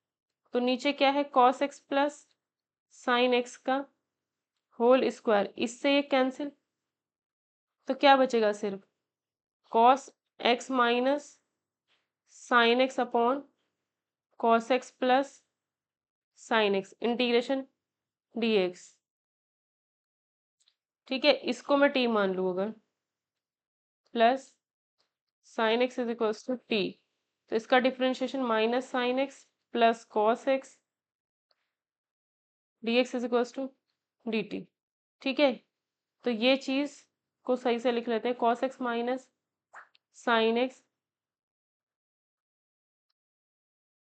तो नीचे क्या है, cos x plus sine x का होल स्क्वायर, इससे ये कैंसिल, तो क्या बचेगा, सिर्फ cos x minus sine x upon cos x plus sine x integration dx। ठीक है, इसको मैं t मान लूँ अगर, plus sine x is equal to t, तो इसका differentiation minus sine x plus cos x dx is equal to dt। ठीक है, तो ये चीज को सही से लिख लेते हैं, cos x minus sine x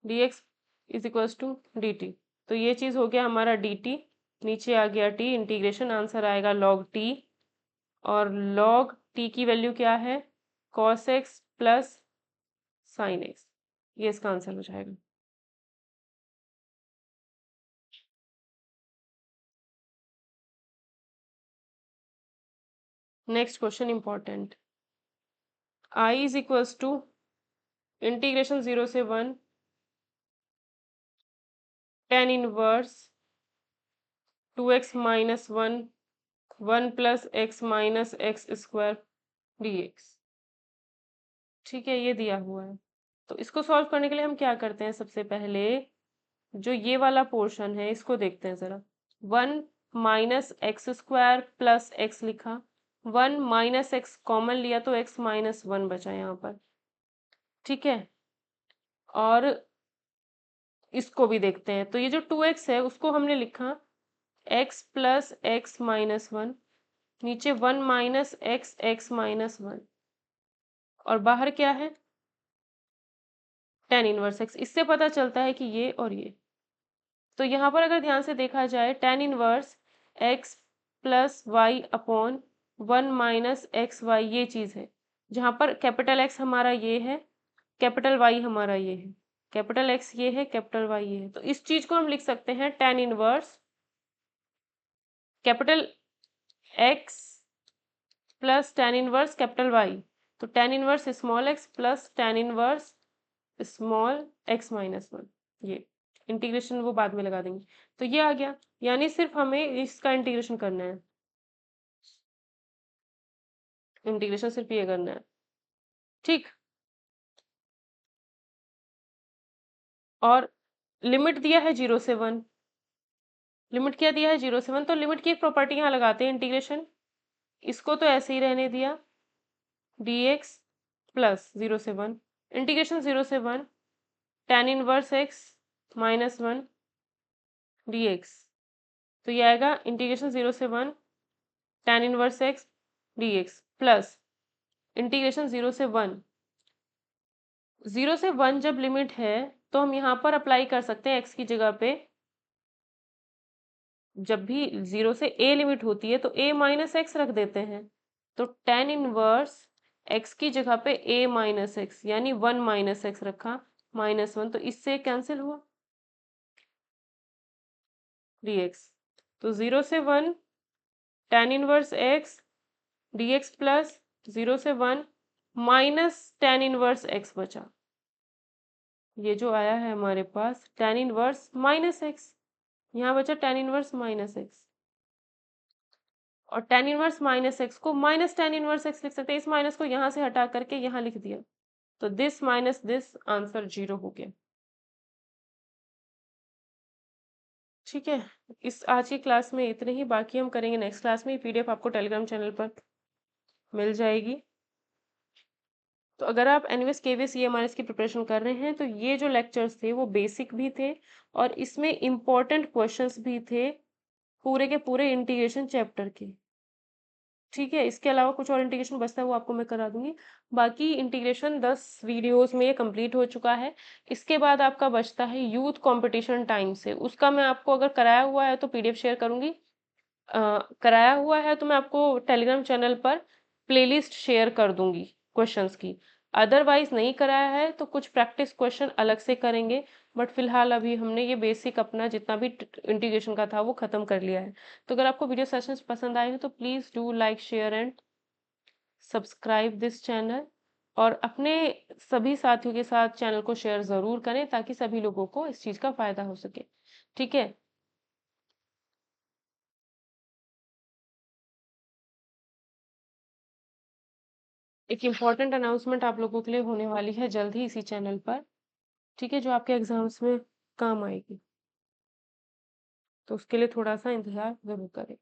dx is equal to dt। तो ये चीज हो गया हमारा dt, नीचे आ गया t, इंटीग्रेशन आंसर आएगा log t, और log t की वैल्यू क्या है, cos x plus sine x, ये इसका आंसर हो जाएगा। Next question important, I is equals to integration 0 से 1 tan inverse 2x minus 1 1 plus x minus x square dx। ठीक है, ये दिया हुआ है, तो इसको सॉल्व करने के लिए हम क्या करते हैं, सबसे पहले जो ये वाला पोर्शन है इसको देखते हैं जरा। 1 minus x square plus x लिखा, 1 माइनस एक्स कॉमन लिया तो x माइनस 1 बचा यहाँ पर। ठीक है, और इसको भी देखते हैं, तो ये जो 2x है उसको हमने लिखा x प्लस एक्स माइनस 1, नीचे 1 माइनस एक्स माइनस 1, और बाहर क्या है, tan इनवर्स x। इससे पता चलता है कि ये और ये, तो यहाँ पर अगर ध्यान से देखा जाए tan inverse x plus y upon 1 minus x y, ये चीज़ है जहाँ पर कैपिटल X हमारा ये है, कैपिटल Y हमारा ये है, कैपिटल X ये है, कैपिटल Y ये है। तो इस चीज़ को हम लिख सकते हैं tan inverse capital X plus tan inverse capital Y। तो tan inverse small x plus tan inverse small x minus 1, ये इंटीग्रेशन वो बाद में लगा देंगे। तो ये आ गया, यानी सिर्फ हमें इसका इंटीग्रेशन करना है, इंटीग्रेशन सिर्फ ये करना है। ठीक, और लिमिट दिया है 0 से 1, लिमिट क्या दिया है 0 से 1, तो लिमिट की एक प्रॉपर्टी यहाँ लगाते हैं, इंटीग्रेशन, इसको तो ऐसे ही रहने दिया dx प्लस 0 से 1 इंटीग्रेशन 0 से 1 tan inverse x minus 1 dx। तो ये आएगा इंटीग्रेशन 0 से 1 tan inverse x dx plus integration 0 से 1, 0 से 1 जब लिमिट है तो हम यहाँ पर अप्लाई कर सकते हैं x की जगह पे, जब भी 0 से a लिमिट होती है तो a माइनस एक्स रख देते हैं, तो tan इनवर्स x की जगह पे a माइनस एक्स यानी 1 माइनस एक्स रखा, माइनस 1, तो इससे कैंसिल हुआ dx। तो 0 से 1 tan inverse x dx plus 0 से 1 माइनस tan इनवर्स x बचा, ये जो आया है हमारे पास tan इनवर्स माइनस एक्स, यहाँ बचा tan इनवर्स माइनस एक्स, और tan इनवर्स माइनस एक्स को माइनस tan इनवर्स एक्स लिख सकते हैं, इस माइनस को यहाँ से हटा करके यहाँ लिख दिया, तो दिस माइनस दिस आंसर 0 हो गया। ठीक है, इस आज की क्लास में इतने ही, बाकी हम करेंगे नेक्स्ट क्लास में। पीडीएफ आपको टेलीग्राम चैनल पर मिल जाएगी। तो अगर आप एनवीएस केवीएस सीएमआरएस की प्रिपरेशन कर रहे हैं तो ये जो लेक्चर्स थे वो बेसिक भी थे और इसमें इम्पोर्टेंट क्वेश्चंस भी थे पूरे के पूरे इंटीग्रेशन चैप्टर के। ठीक है, इसके अलावा कुछ और इंटीग्रेशन बचता है वो आपको मैं करा दूंगी। बाकी इंटीग्रेशन 10 वीडियोस में ये कंप्लीट हो चुका है। इसके बाद आपका बचता है यूथ कंपटीशन टाइम से, उसका मैं आपको अगर कराया हुआ है तो पीडीएफ शेयर करूंगी, कराया हुआ है तो मैं आपको टेलीग्राम चैनल पर प्लेलिस्ट शेयर कर दूंगी क्वेश्चंस की। अदरवाइज नहीं कराया है तो कुछ प्रैक्टिस क्वेश्चन अलग से करेंगे, बट फिलहाल अभी हमने ये बेसिक अपना जितना भी इंटीग्रेशन का था वो खत्म कर लिया है। तो अगर आपको वीडियो सेशंस पसंद आए हो तो please do like share and subscribe this channel. और अपने सभी साथियों के साथ चैनल को शेयर ज़रूर करें ताकि सभी लोगों को इस चीज़ का फ़ायदा हो सके। ठीक है? एक इम्पोर्टेंट अनाउंसमेंट आप लोगों के लिए होने वाली है जल्द ही इसी चैनल पर, ठीक है? जो आपके एग्ज़ाम्स में काम आएगी। तो उसके लिए थोड़ा-सा इंतज़ार ज़रूर करें।